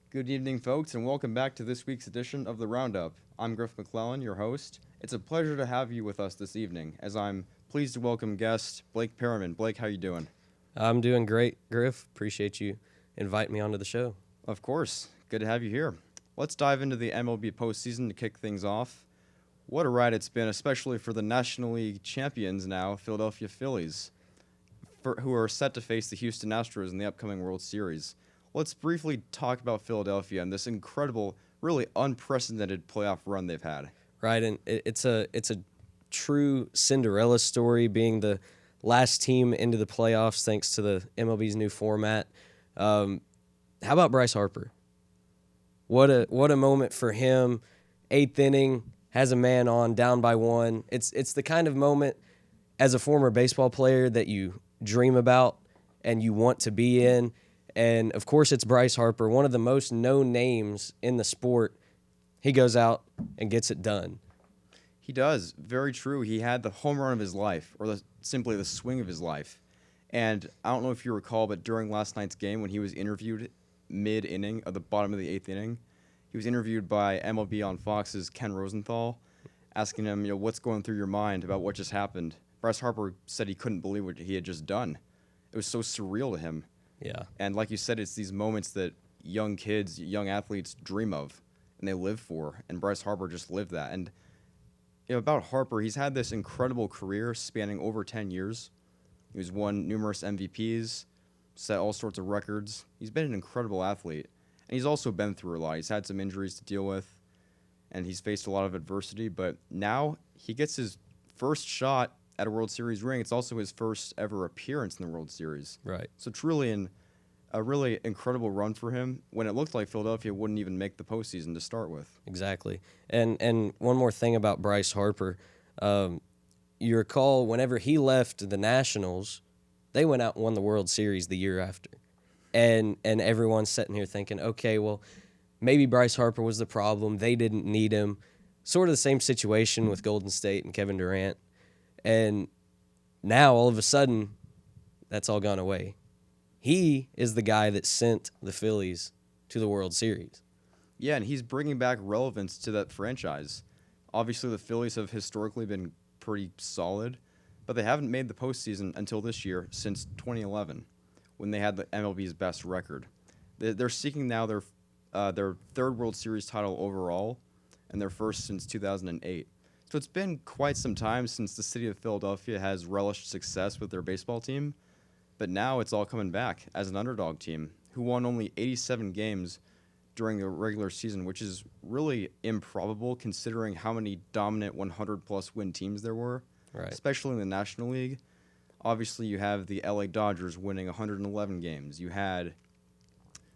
Good evening, folks, and welcome back to this week's edition of the Roundup. I'm Griff McClellan, your host. It's a pleasure to have you with us this evening, as I'm pleased to welcome guest Blake Perriman. Blake, how you doing? I'm doing great, Griff. Appreciate you inviting me onto the show. Of course. Good to have you here. Let's dive into the MLB postseason to kick things off. What a ride it's been, especially for the National League champions now, Philadelphia Phillies, who are set to face the Houston Astros in the upcoming World Series. Let's briefly talk about Philadelphia and this incredible, really unprecedented playoff run they've had. Right, and it's a true Cinderella story, being the last team into the playoffs thanks to the MLB's new format. How about Bryce Harper? What a moment for him. Eighth inning, has a man on, down by one. It's the kind of moment as a former baseball player that you dream about and you want to be in. And, of course, it's Bryce Harper, one of the most known names in the sport. He goes out and gets it done. He does. Very true. He had the home run of his life, or simply the swing of his life. And I don't know if you recall, but during last night's game when he was interviewed mid-inning, at the bottom of the eighth inning, he was interviewed by MLB on Fox's Ken Rosenthal, asking him, what's going through your mind about what just happened. Bryce Harper said he couldn't believe what he had just done. It was so surreal to him. Yeah. And like you said, it's these moments that young kids, young athletes dream of and they live for. And Bryce Harper just lived that. And about Harper, he's had this incredible career spanning over 10 years. He's won numerous MVPs, set all sorts of records. He's been an incredible athlete. And he's also been through a lot. He's had some injuries to deal with, and he's faced a lot of adversity. But now he gets his first shot at a World Series ring. It's also his first ever appearance in the World Series. Right. So truly a really incredible run for him when it looked like Philadelphia wouldn't even make the postseason to start with. Exactly. And one more thing about Bryce Harper. You recall whenever he left the Nationals, they went out and won the World Series the year after. And everyone's sitting here thinking, okay, well, maybe Bryce Harper was the problem. They didn't need him. Sort of the same situation with Golden State and Kevin Durant. And now, all of a sudden, that's all gone away. He is the guy that sent the Phillies to the World Series. Yeah, and he's bringing back relevance to that franchise. Obviously, the Phillies have historically been pretty solid, but they haven't made the postseason until this year since 2011, when they had the MLB's best record. They're seeking now their third World Series title overall, and their first since 2008. So it's been quite some time since the city of Philadelphia has relished success with their baseball team, but now it's all coming back as an underdog team who won only 87 games during the regular season, which is really improbable considering how many dominant 100-plus win teams there were, Right. especially in the National League. Obviously, you have the LA Dodgers winning 111 games. You had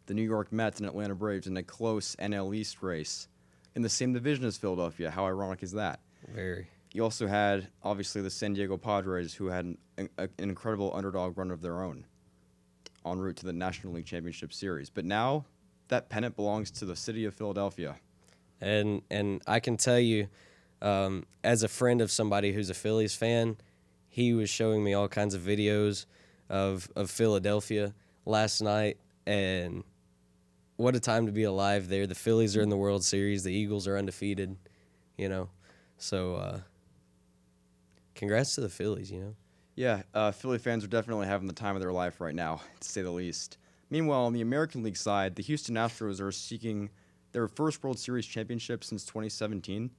the New York Mets and Atlanta Braves in a close NL East race in the same division as Philadelphia. How ironic is that? Very. You also had, obviously, the San Diego Padres, who had an incredible underdog run of their own en route to the National League Championship Series. But now that pennant belongs to the city of Philadelphia. And I can tell you, as a friend of somebody who's a Phillies fan, he was showing me all kinds of videos of Philadelphia last night, and what a time to be alive there. The Phillies are in the World Series. The Eagles are undefeated, So, congrats to the Phillies, Yeah, Philly fans are definitely having the time of their life right now, to say the least. Meanwhile, on the American League side, the Houston Astros are seeking their first World Series championship since 2017.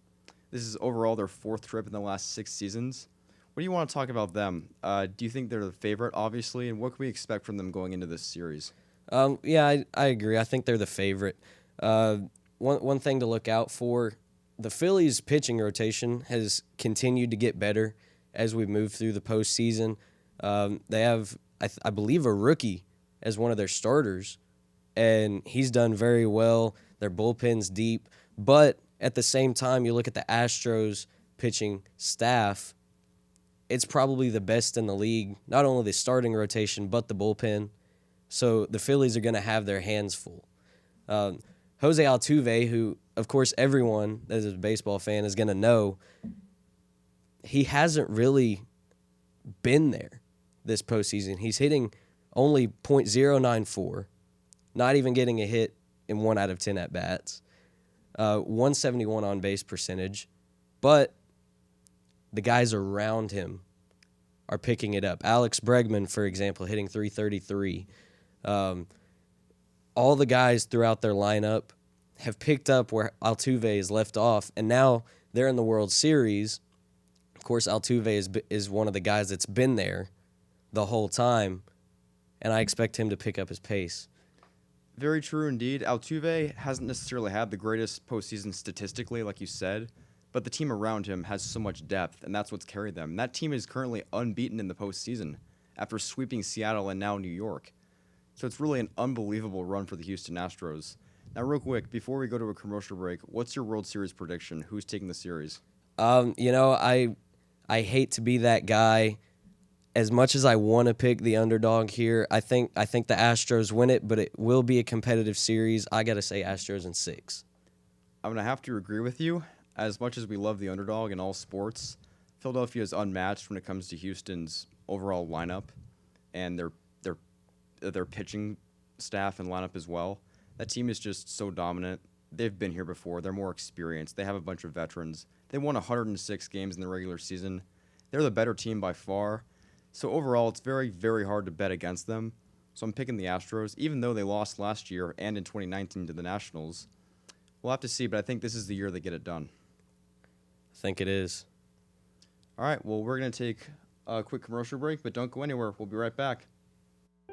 This is overall their fourth trip in the last 6 seasons. What do you want to talk about them? Do you think they're the favorite, obviously, and what can we expect from them going into this series? Yeah, I agree. I think they're the favorite. One thing to look out for, the Phillies' pitching rotation has continued to get better as we move through the postseason. They have, I believe, a rookie as one of their starters, and he's done very well. Their bullpen's deep, but at the same time, you look at the Astros pitching staff, it's probably the best in the league, not only the starting rotation, but the bullpen. So the Phillies are going to have their hands full. Jose Altuve, who, of course, everyone that is a baseball fan is going to know, he hasn't really been there this postseason. He's hitting only .094, not even getting a hit in 1 out of 10 at-bats. 171 on-base percentage. But the guys around him are picking it up. Alex Bregman, for example, hitting .333. All the guys throughout their lineup have picked up where Altuve is left off, and now they're in the World Series. Of course, Altuve is one of the guys that's been there the whole time, and I expect him to pick up his pace. Very true indeed. Altuve hasn't necessarily had the greatest postseason statistically, like you said, but the team around him has so much depth, and that's what's carried them. And that team is currently unbeaten in the postseason after sweeping Seattle and now New York. So it's really an unbelievable run for the Houston Astros. Now, real quick, before we go to a commercial break, what's your World Series prediction? Who's taking the series? I hate to be that guy. As much as I want to pick the underdog here, I think the Astros win it, but it will be a competitive series. I got to say Astros in 6. I'm going to have to agree with you. As much as we love the underdog in all sports, Philadelphia is unmatched when it comes to Houston's overall lineup and their pitching staff and lineup as well. That team is just so dominant. They've been here before. They're more experienced. They have a bunch of veterans. They won 106 games in the regular season. They're the better team by far. So overall, it's very, very hard to bet against them. So I'm picking the Astros, even though they lost last year and in 2019 to the Nationals. We'll have to see, but I think this is the year they get it done. I think it is. All right, well, we're going to take a quick commercial break, but don't go anywhere. We'll be right back.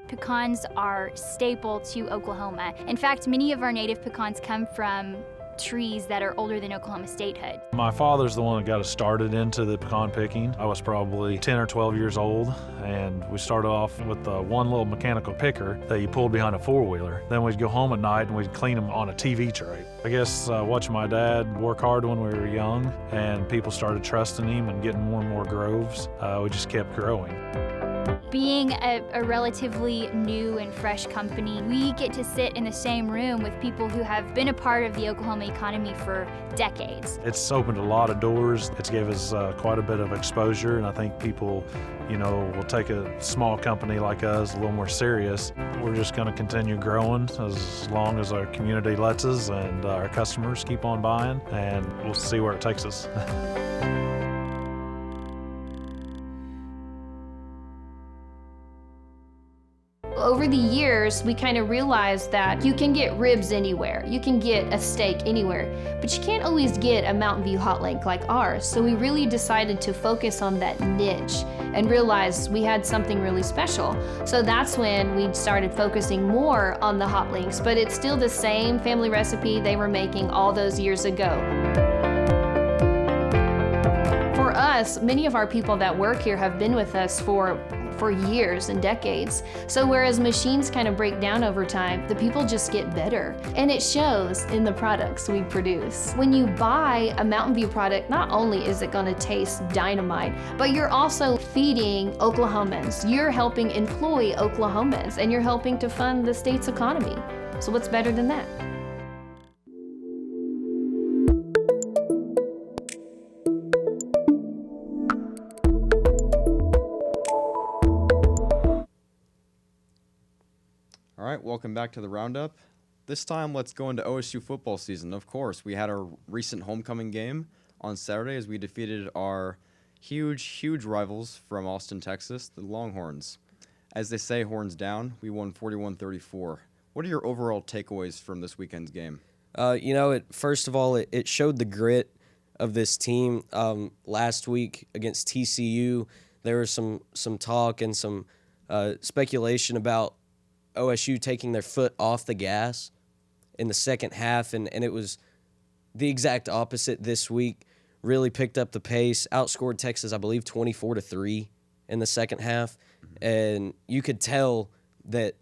Pecans are staple to Oklahoma. In fact, many of our native pecans come from trees that are older than Oklahoma statehood. My father's the one that got us started into the pecan picking. I was probably 10 or 12 years old, and we started off with one little mechanical picker that you pulled behind a four-wheeler. Then we'd go home at night and we'd clean them on a TV tray. I guess watching my dad work hard when we were young, and people started trusting him and getting more and more groves, we just kept growing. Being a relatively new and fresh company, we get to sit in the same room with people who have been a part of the Oklahoma economy for decades. It's opened a lot of doors. It's gave us quite a bit of exposure, and I think people, will take a small company like us a little more serious. We're just going to continue growing as long as our community lets us and our customers keep on buying, and we'll see where it takes us. Over the years, we kind of realized that you can get ribs anywhere, you can get a steak anywhere, but you can't always get a Mountain View hot link like ours. So we really decided to focus on that niche and realized we had something really special. So that's when we started focusing more on the hot links, but it's still the same family recipe they were making all those years ago. For us, many of our people that work here have been with us for years and decades. So whereas machines kind of break down over time, the people just get better. And it shows in the products we produce. When you buy a Mountain View product, not only is it going to taste dynamite, but you're also feeding Oklahomans. You're helping employ Oklahomans, and you're helping to fund the state's economy. So what's better than that? All right, welcome back to the Roundup. This time, let's go into OSU football season. Of course, we had our recent homecoming game on Saturday as we defeated our huge rivals from Austin, Texas, the Longhorns. As they say, horns down, we won 41-34. What are your overall takeaways from this weekend's game? First of all, it showed the grit of this team. Last week against TCU, there was some talk and some speculation about OSU taking their foot off the gas in the second half, and it was the exact opposite this week. Really picked up the pace, outscored Texas, I believe, 24-3 in the second half, and you could tell that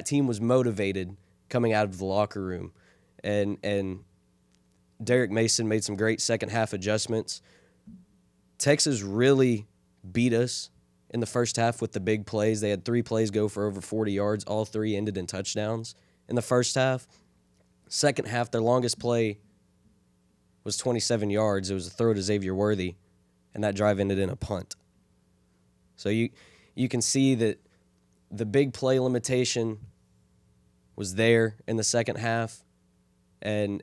team was motivated coming out of the locker room, and Derek Mason made some great second half adjustments. Texas really beat us in the first half with the big plays. They had 3 plays go for over 40 yards. All 3 ended in touchdowns in the first half. Second half, their longest play was 27 yards. It was a throw to Xavier Worthy, and that drive ended in a punt. So you can see that the big play limitation was there in the second half, and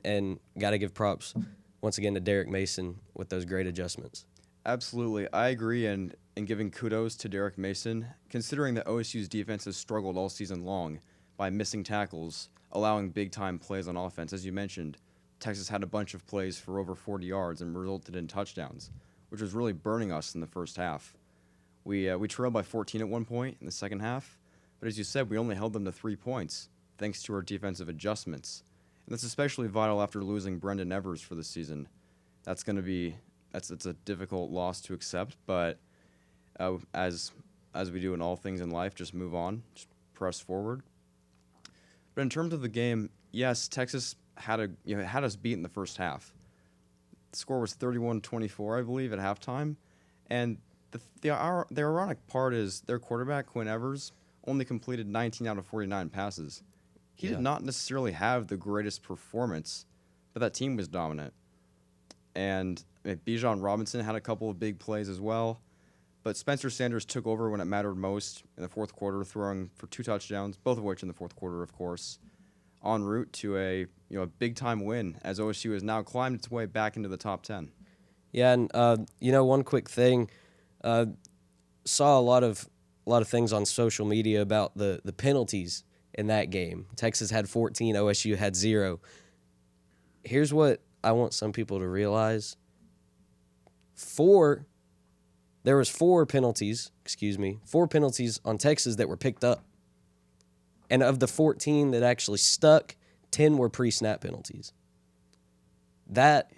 got to give props once again to Derek Mason with those great adjustments. Absolutely. I agree, and giving kudos to Derek Mason, considering that OSU's defense has struggled all season long by missing tackles, allowing big-time plays on offense. As you mentioned, Texas had a bunch of plays for over 40 yards and resulted in touchdowns, which was really burning us in the first half. We trailed by 14 at one point in the second half, but as you said, we only held them to 3 points, thanks to our defensive adjustments. And that's especially vital after losing Brendan Evers for the season. That's a difficult loss to accept, but as we do in all things in life, just move on, just press forward. But in terms of the game, yes, Texas had us beat in the first half. The score was 31-24, I believe, at halftime, and the ironic part is their quarterback, Quinn Evers, only completed 19 out of 49 passes. He did not necessarily have the greatest performance, but that team was dominant. And Bijan Robinson had a couple of big plays as well, but Spencer Sanders took over when it mattered most in the fourth quarter, throwing for 2 touchdowns, both of which in the fourth quarter, of course, en route to a big-time win as OSU has now climbed its way back into the top 10. Yeah, and one quick thing, saw a lot of things on social media about the penalties in that game. Texas had 14, OSU had 0. Here's what I want some people to realize. There was 4 penalties on Texas that were picked up. And of the 14 that actually stuck, 10 were pre-snap penalties. That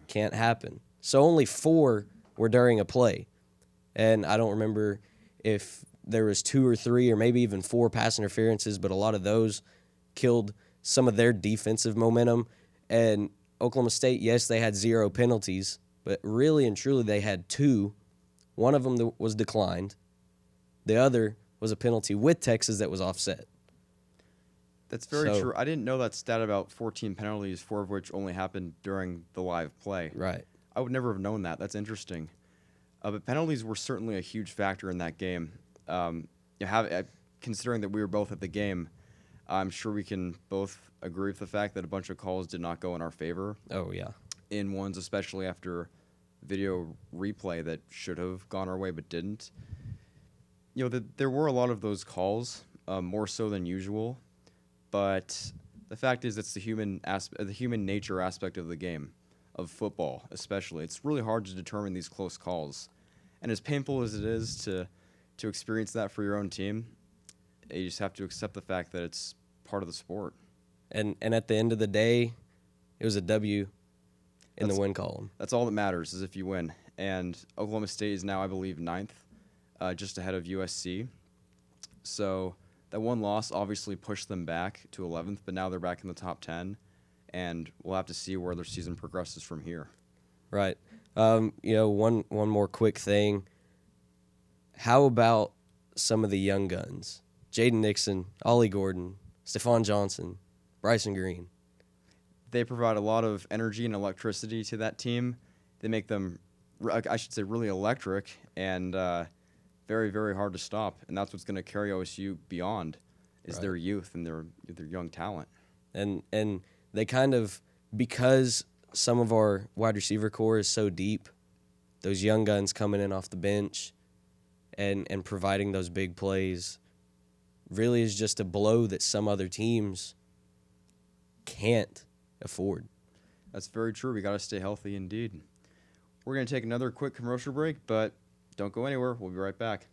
can't happen. So only 4 were during a play. And I don't remember if there was 2 or 3 or maybe even 4 pass interferences, but a lot of those killed some of their defensive momentum. And Oklahoma State, yes, they had 0 penalties, but really and truly they had 2. One of them was declined. The other was a penalty with Texas that was offset. That's very true. I didn't know that stat about 14 penalties, 4 of which only happened during the live play. Right. I would never have known that. That's interesting. But penalties were certainly a huge factor in that game. Considering that we were both at the game, I'm sure we can both agree with the fact that a bunch of calls did not go in our favor. Oh, yeah. In ones, especially after video replay that should have gone our way but didn't. There were a lot of those calls, more so than usual. But the fact is, it's the human nature aspect of the game, of football especially. It's really hard to determine these close calls. And as painful as it is to experience that for your own team, you just have to accept the fact that it's part of the sport. And at the end of the day, it was a W in the win column. That's all that matters, is if you win. And Oklahoma State is now, I believe, 9th, just ahead of USC. So that one loss obviously pushed them back to 11th, but now they're back in the top 10, and we'll have to see where their season progresses from here. Right. One more quick thing. How about some of the young guns? Jaden Nixon, Ollie Gordon, Stephon Johnson, Bryson Green. They provide a lot of energy and electricity to that team. They make them, I should say, really electric and very, very hard to stop. And that's what's going to carry OSU beyond, is their youth and their young talent. And they kind of, because some of our wide receiver core is so deep, those young guns coming in off the bench and providing those big plays really is just a blow that some other teams can't afford. That's very true. We got to stay healthy indeed. We're going to take another quick commercial break, but don't go anywhere. We'll be right back.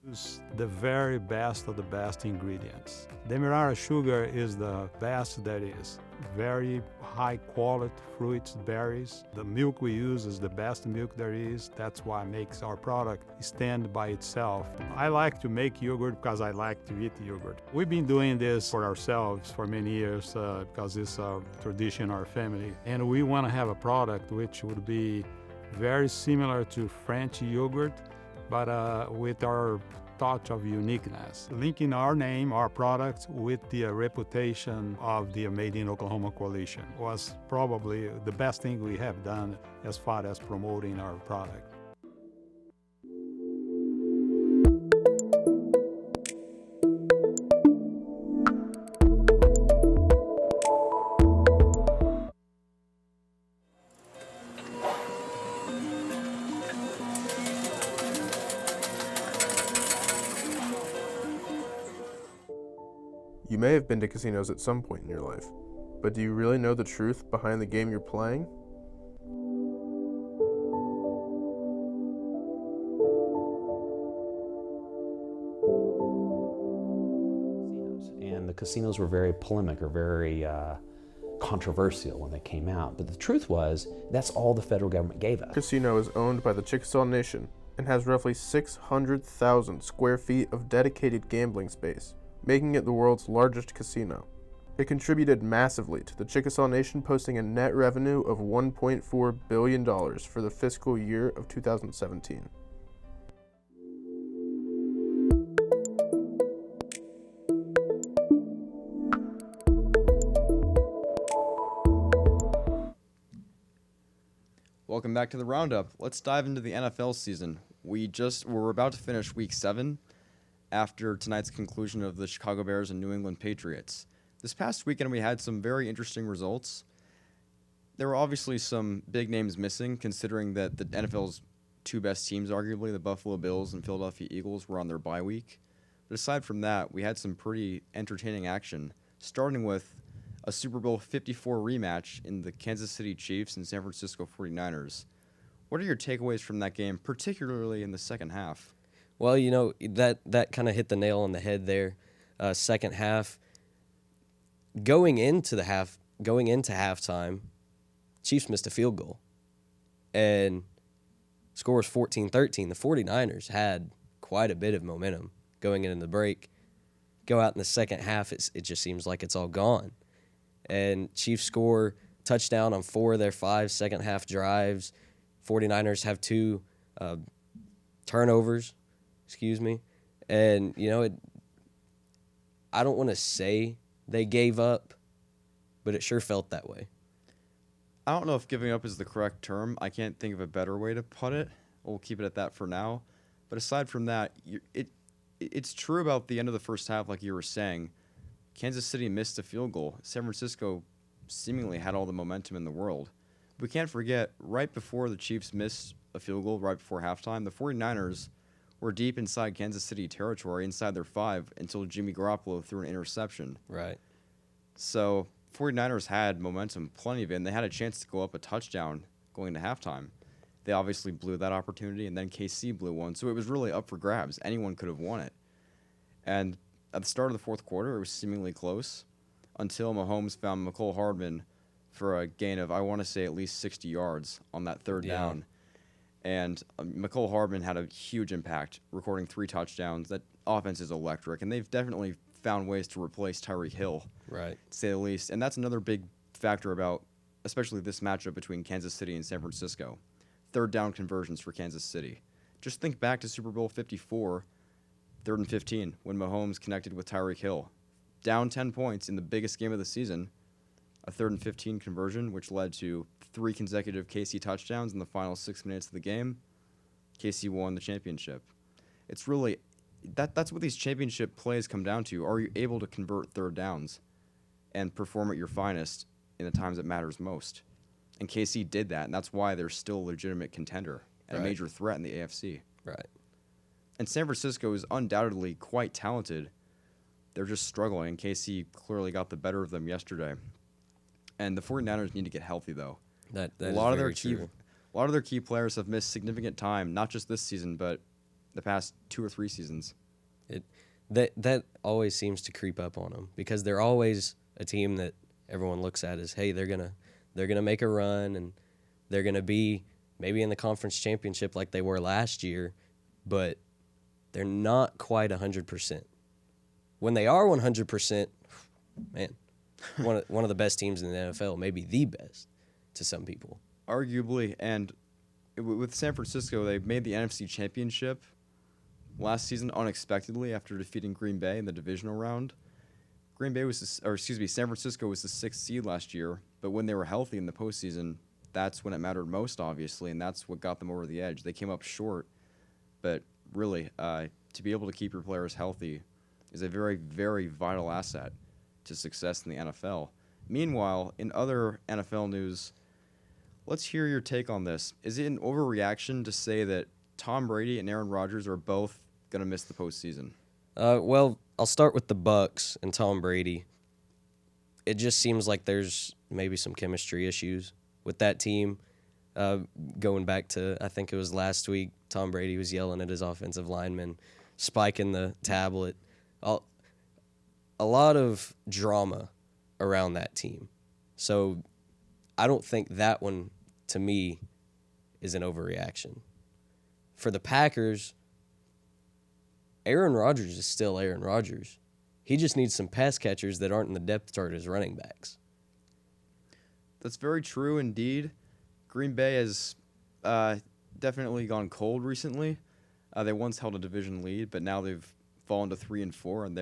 Use the very best of the best ingredients. Demerara sugar is the best that is. Very high quality fruits, berries. The milk we use is the best milk there is. That's what makes our product stand by itself. I like to make yogurt because I like to eat yogurt. We've been doing this for ourselves for many years because it's a tradition in our family. And we want to have a product which would be very similar to French yogurt, but with our touch of uniqueness, linking our name, our products, with the reputation of the Made in Oklahoma Coalition was probably the best thing we have done as far as promoting our product. may have been to casinos at some point in your life, but do you really know the truth behind the game you're playing? And the casinos were very polemic or very controversial when they came out. But the truth was, that's all the federal government gave us. Casino is owned by the Chickasaw Nation and has roughly 600,000 square feet of dedicated gambling space, making it the world's largest casino. It contributed massively to the Chickasaw Nation, posting a net revenue of $1.4 billion for the fiscal year of 2017. Welcome back to the Roundup. Let's dive into the NFL season. We're about to finish Week 7 after tonight's conclusion of the Chicago Bears and New England Patriots. This past weekend we had some very interesting results. There were obviously some big names missing, considering that the NFL's two best teams, arguably, the Buffalo Bills and Philadelphia Eagles, were on their bye week. But aside from that, we had some pretty entertaining action, starting with a Super Bowl 54 rematch in the Kansas City Chiefs and San Francisco 49ers. What are your takeaways from that game, particularly in the second half? Well, you know, that kind of hit the nail on the head there. Second half, going into halftime, Chiefs missed a field goal. And score was 14-13. The 49ers had quite a bit of momentum going into the break. Go out in the second half, it just seems like it's all gone. And Chiefs score touchdown on 4 of their 5 second-half drives. 49ers have 2 turnovers, And, you know, I don't want to say they gave up, but it sure felt that way. I don't know if giving up is the correct term. I can't think of a better way to put it. We'll keep it at that for now. But aside from that, it's true about the end of the first half, like you were saying. Kansas City missed a field goal. San Francisco seemingly had all the momentum in the world. We can't forget, right before the Chiefs missed a field goal, right before halftime, the 49ers were deep inside Kansas City territory, inside their 5, until Jimmy Garoppolo threw an interception. Right. So 49ers had momentum, plenty of it, and they had a chance to go up a touchdown going into halftime. They obviously blew that opportunity, and then KC blew one. So it was really up for grabs. Anyone could have won it. And at the start of the fourth quarter, it was seemingly close until Mahomes found McClellan Hardman for a gain of, I want to say, at least 60 yards on that third down. And McClellan Hardman had a huge impact, recording 3 touchdowns. That offense is electric, and they've definitely found ways to replace Tyreek Hill, right, to say the least. And that's another big factor about, especially this matchup between Kansas City and San Francisco. Third down conversions for Kansas City. Just think back to Super Bowl 54, 3rd and 15, when Mahomes connected with Tyreek Hill. Down 10 points in the biggest game of the season, a 3rd and 15 conversion, which led to 3 consecutive KC touchdowns in the final 6 minutes of the game. KC won the championship. It's really, that's what these championship plays come down to. Are you able to convert third downs and perform at your finest in the times it matters most? And KC did that, and that's why they're still a legitimate contender and a major threat in the AFC. Right. And San Francisco is undoubtedly quite talented. They're just struggling, and KC clearly got the better of them yesterday. And the 49ers need to get healthy, though. That a is lot very of their true. A lot of their key players have missed significant time, not just this season, but the past 2 or 3 seasons. That always seems to creep up on them because they're always a team that everyone looks at as, hey, they're gonna make a run and they're gonna be maybe in the conference championship like they were last year, but they're not quite 100%. When they are 100%, man, one of the best teams in the NFL, maybe the best to some people. Arguably, and with San Francisco, they made the NFC Championship last season unexpectedly after defeating Green Bay in the divisional round. San Francisco was the 6th seed last year, but when they were healthy in the postseason, that's when it mattered most, obviously, and that's what got them over the edge. They came up short, but really, to be able to keep your players healthy is a very, very vital asset to success in the NFL. Meanwhile, in other NFL news, let's hear your take on this. Is it an overreaction to say that Tom Brady and Aaron Rodgers are both going to miss the postseason? Well, I'll start with the Bucks and Tom Brady. It just seems like there's maybe some chemistry issues with that team. Going back to, I think it was last week, Tom Brady was yelling at his offensive lineman, spiking the tablet. A lot of drama around that team. So I don't think that one, to me, is an overreaction. For the Packers, Aaron Rodgers is still Aaron Rodgers. He just needs some pass catchers that aren't in the depth chart as running backs. That's very true indeed. Green Bay has definitely gone cold recently. They once held a division lead, but now they've fallen to 3-4, and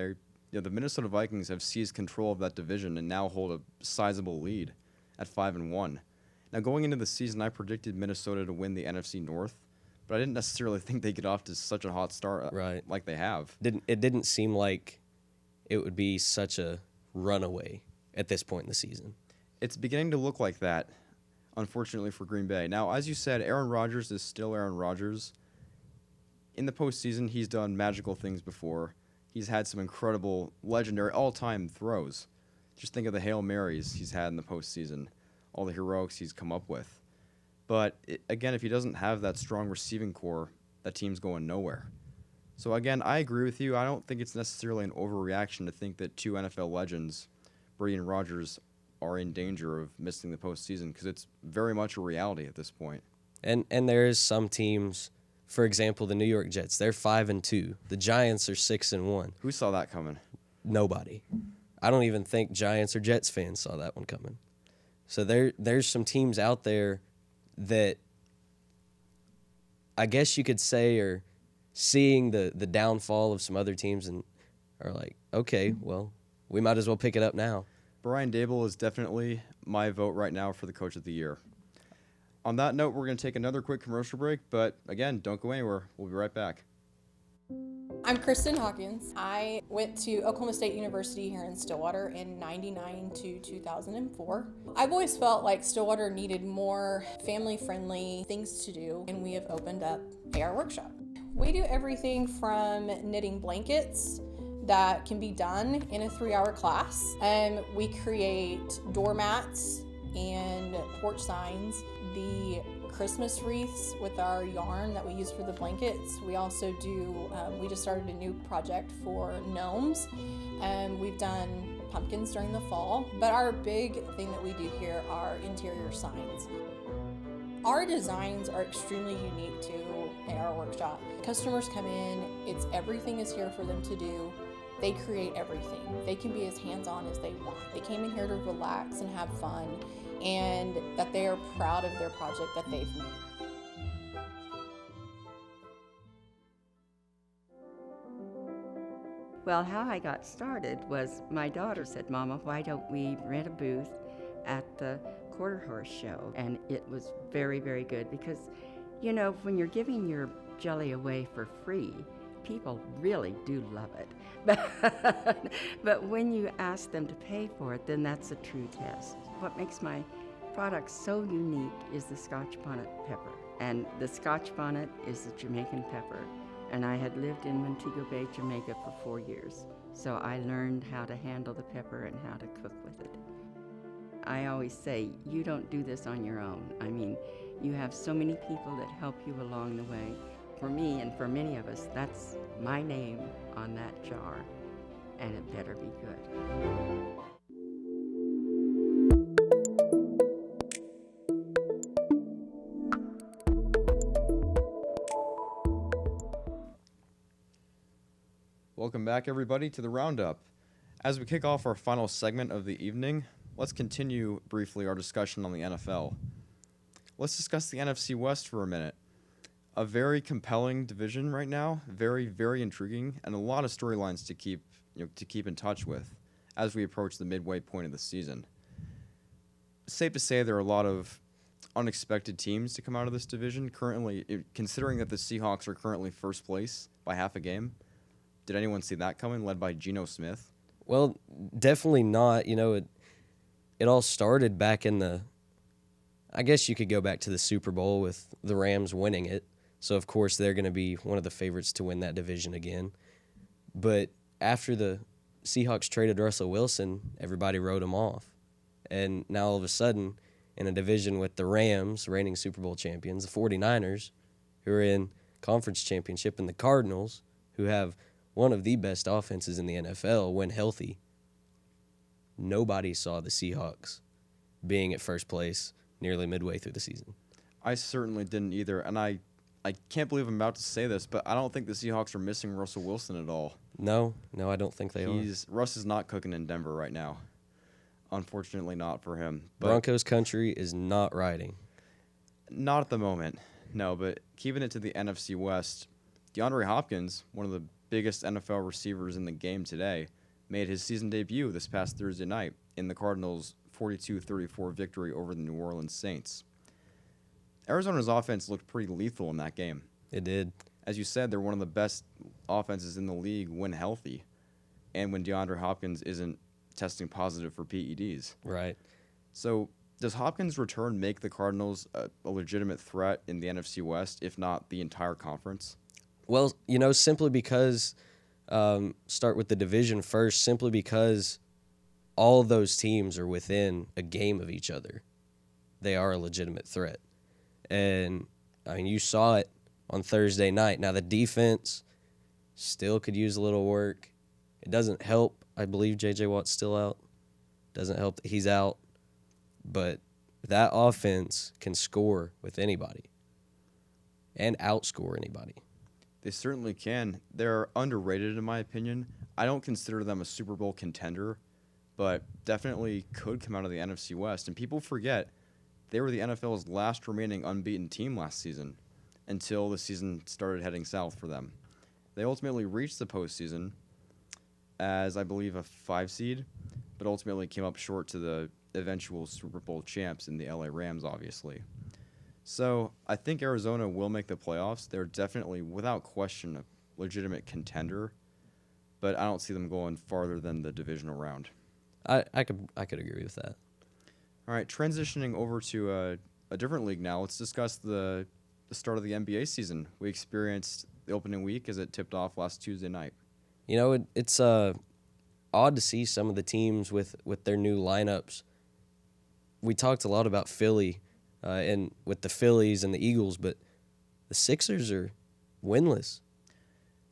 the Minnesota Vikings have seized control of that division and now hold a sizable lead at 5-1. Now, going into the season, I predicted Minnesota to win the NFC North, but I didn't necessarily think they'd get off to such a hot start like they have. It didn't seem like it would be such a runaway at this point in the season. It's beginning to look like that, unfortunately, for Green Bay. Now, as you said, Aaron Rodgers is still Aaron Rodgers. In the postseason, he's done magical things before. He's had some incredible, legendary, all-time throws. Just think of the Hail Marys he's had in the postseason, all the heroics he's come up with. But, again, if he doesn't have that strong receiving core, that team's going nowhere. So, again, I agree with you. I don't think it's necessarily an overreaction to think that two NFL legends, Brady and Rodgers, are in danger of missing the postseason, because it's very much a reality at this point. And there is some teams, for example, the New York Jets, they're 5-2. The Giants are 6-1. Who saw that coming? Nobody. I don't even think Giants or Jets fans saw that one coming. So there's some teams out there that I guess you could say are seeing the downfall of some other teams and are like, okay, well, we might as well pick it up now. Brian Daboll is definitely my vote right now for the Coach of the Year. On that note, we're going to take another quick commercial break, but again, don't go anywhere. We'll be right back. I'm Kristen Hawkins. I went to Oklahoma State University here in Stillwater in 99 to 2004. I've always felt like Stillwater needed more family-friendly things to do, and we have opened up AR Workshop. We do everything from knitting blankets that can be done in a 3-hour class. We create doormats and porch signs, the Christmas wreaths with our yarn that we use for the blankets. We also do, we just started a new project for gnomes. We've done pumpkins during the fall, but our big thing that we do here are interior signs. Our designs are extremely unique to our workshop. Customers come in, everything is here for them to do. They create everything. They can be as hands-on as they want. They came in here to relax and have fun, and that they are proud of their project that they've made. Well, how I got started was my daughter said, "Mama, why don't we rent a booth at the Quarter Horse Show?" And it was very, very good because, you know, when you're giving your jelly away for free, people really do love it. But when you ask them to pay for it, then that's a true test. What makes my product so unique is the Scotch Bonnet pepper. And the Scotch Bonnet is the Jamaican pepper. And I had lived in Montego Bay, Jamaica for 4 years. So I learned how to handle the pepper and how to cook with it. I always say, you don't do this on your own. I mean, you have so many people that help you along the way. For me and for many of us, that's my name on that jar, and it better be good. Welcome back, everybody, to the Roundup. As we kick off our final segment of the evening, let's continue briefly our discussion on the NFL. Let's discuss the NFC West for a minute. A very compelling division right now, very, very intriguing, and a lot of storylines to keep in touch with as we approach the midway point of the season. It's safe to say there are a lot of unexpected teams to come out of this division. Currently, considering that the Seahawks are currently first place by half a game, did anyone see that coming? Led by Geno Smith. Well, definitely not. You know, it all started back in I guess you could go back to the Super Bowl with the Rams winning it. So, of course, they're going to be one of the favorites to win that division again. But after the Seahawks traded Russell Wilson, everybody wrote him off. And now all of a sudden, in a division with the Rams, reigning Super Bowl champions, the 49ers, who are in conference championship, and the Cardinals, who have one of the best offenses in the NFL when healthy, nobody saw the Seahawks being at first place nearly midway through the season. I certainly didn't either, and I can't believe I'm about to say this, but I don't think the Seahawks are missing Russell Wilson at all. No, I don't think they are. Russ is not cooking in Denver right now. Unfortunately not for him. But Broncos country is not riding. not at the moment, no, but keeping it to the NFC West, DeAndre Hopkins, one of the biggest NFL receivers in the game today, made his season debut this past Thursday night in the Cardinals' 42-34 victory over the New Orleans Saints. Arizona's offense looked pretty lethal in that game. It did. As you said, they're one of the best offenses in the league when healthy and when DeAndre Hopkins isn't testing positive for PEDs. Right. So does Hopkins' return make the Cardinals a legitimate threat in the NFC West, if not the entire conference? Well, simply because, start with the division first, simply because all those teams are within a game of each other. They are a legitimate threat. And, you saw it on Thursday night. Now, the defense still could use a little work. It doesn't help. I believe J.J. Watt's still out. Doesn't help that he's out. But that offense can score with anybody and outscore anybody. They certainly can. They're underrated, in my opinion. I don't consider them a Super Bowl contender, but definitely could come out of the NFC West. And people forget they were the NFL's last remaining unbeaten team last season until the season started heading south for them. They ultimately reached the postseason as, I believe, a 5 seed, but ultimately came up short to the eventual Super Bowl champs in the LA Rams, obviously. So I think Arizona will make the playoffs. They're definitely, without question, a legitimate contender, but I don't see them going farther than the divisional round. I could agree with that. All right, transitioning over to a different league now. Let's discuss the start of the NBA season. We experienced the opening week as it tipped off last Tuesday night. It's odd to see some of the teams with their new lineups. We talked a lot about Philly and with the Phillies and the Eagles, but the Sixers are winless.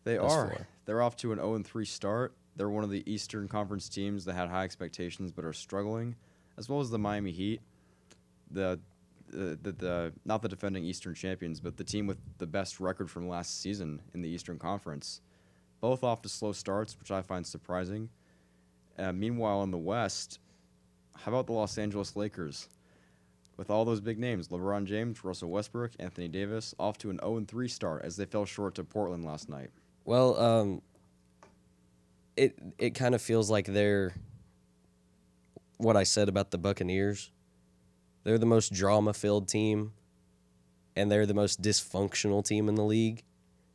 They are. They're off to an 0-3 start. They're one of the Eastern Conference teams that had high expectations but are struggling, as well as the Miami Heat, the not the defending Eastern champions, but the team with the best record from last season in the Eastern Conference. Both off to slow starts, which I find surprising. Meanwhile, in the West, how about the Los Angeles Lakers? With all those big names, LeBron James, Russell Westbrook, Anthony Davis, off to an 0-3 start as they fell short to Portland last night. Well, it kind of feels like they're what I said about the Buccaneers. They're the most drama-filled team, and they're the most dysfunctional team in the league.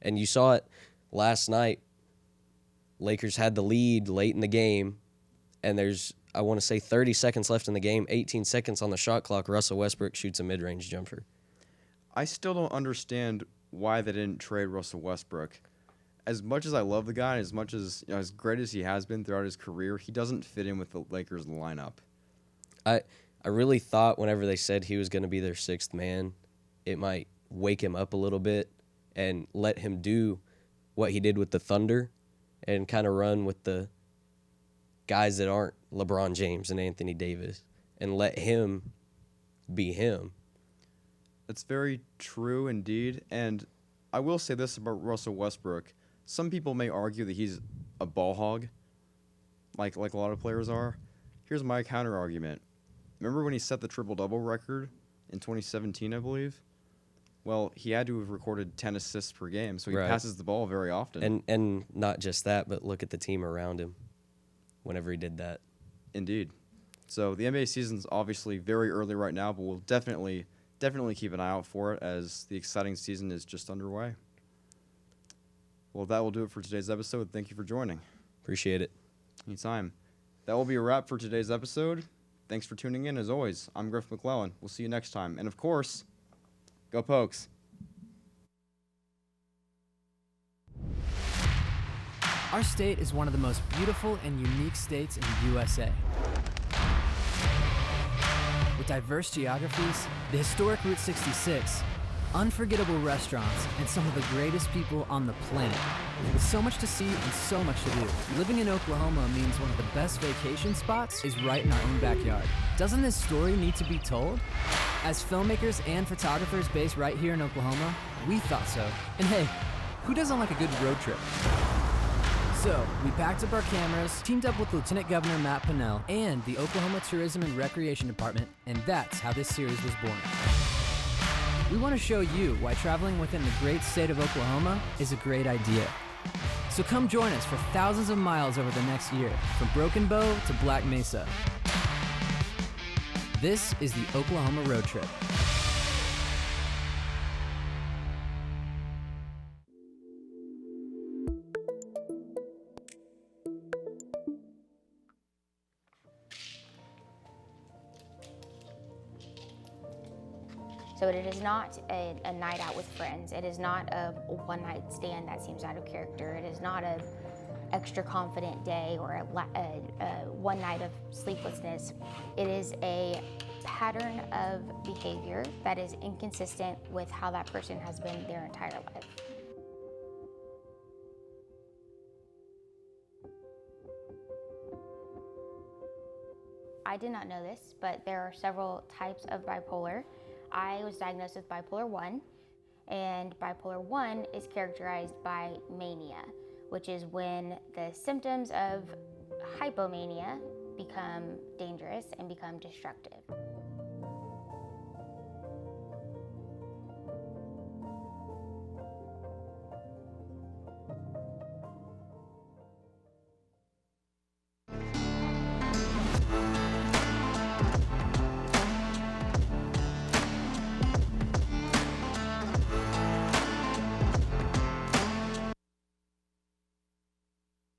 And you saw it last night. Lakers had the lead late in the game, and there's, I want to say, 30 seconds left in the game, 18 seconds on the shot clock. Russell Westbrook shoots a mid-range jumper. I still don't understand why they didn't trade Russell Westbrook. As much as I love the guy, as much as as great as he has been throughout his career, he doesn't fit in with the Lakers lineup. I really thought whenever they said he was going to be their sixth man, it might wake him up a little bit and let him do what he did with the Thunder and kind of run with the guys that aren't LeBron James and Anthony Davis and let him be him. That's very true indeed. And I will say this about Russell Westbrook. Some people may argue that he's a ball hog, like a lot of players are. Here's my counter argument. Remember when he set the triple-double record in 2017, I believe? Well, he had to have recorded 10 assists per game, so he passes the ball very often. And not just that, but look at the team around him whenever he did that. Indeed. So the NBA season's obviously very early right now, but we'll definitely keep an eye out for it as the exciting season is just underway. Well, that will do it for today's episode. Thank you for joining. Appreciate it. Anytime. That will be a wrap for today's episode. Thanks for tuning in. As always, I'm Griff McClellan. We'll see you next time. And of course, go Pokes. Our state is one of the most beautiful and unique states in the USA. With diverse geographies, the historic Route 66, unforgettable restaurants, and some of the greatest people on the planet. With so much to see and so much to do, living in Oklahoma means one of the best vacation spots is right in our own backyard. Doesn't this story need to be told? As filmmakers and photographers based right here in Oklahoma, we thought so. And hey, who doesn't like a good road trip? So, we packed up our cameras, teamed up with Lieutenant Governor Matt Pinnell and the Oklahoma Tourism and Recreation Department, and that's how this series was born. We want to show you why traveling within the great state of Oklahoma is a great idea. So come join us for thousands of miles over the next year, from Broken Bow to Black Mesa. This is the Oklahoma Road Trip. So it is not a night out with friends. It is not a one-night stand that seems out of character. It is not an extra confident day or a one night of sleeplessness. It is a pattern of behavior that is inconsistent with how that person has been their entire life. I did not know this, but there are several types of bipolar. I was diagnosed with bipolar 1, and bipolar 1 is characterized by mania, which is when the symptoms of hypomania become dangerous and become destructive.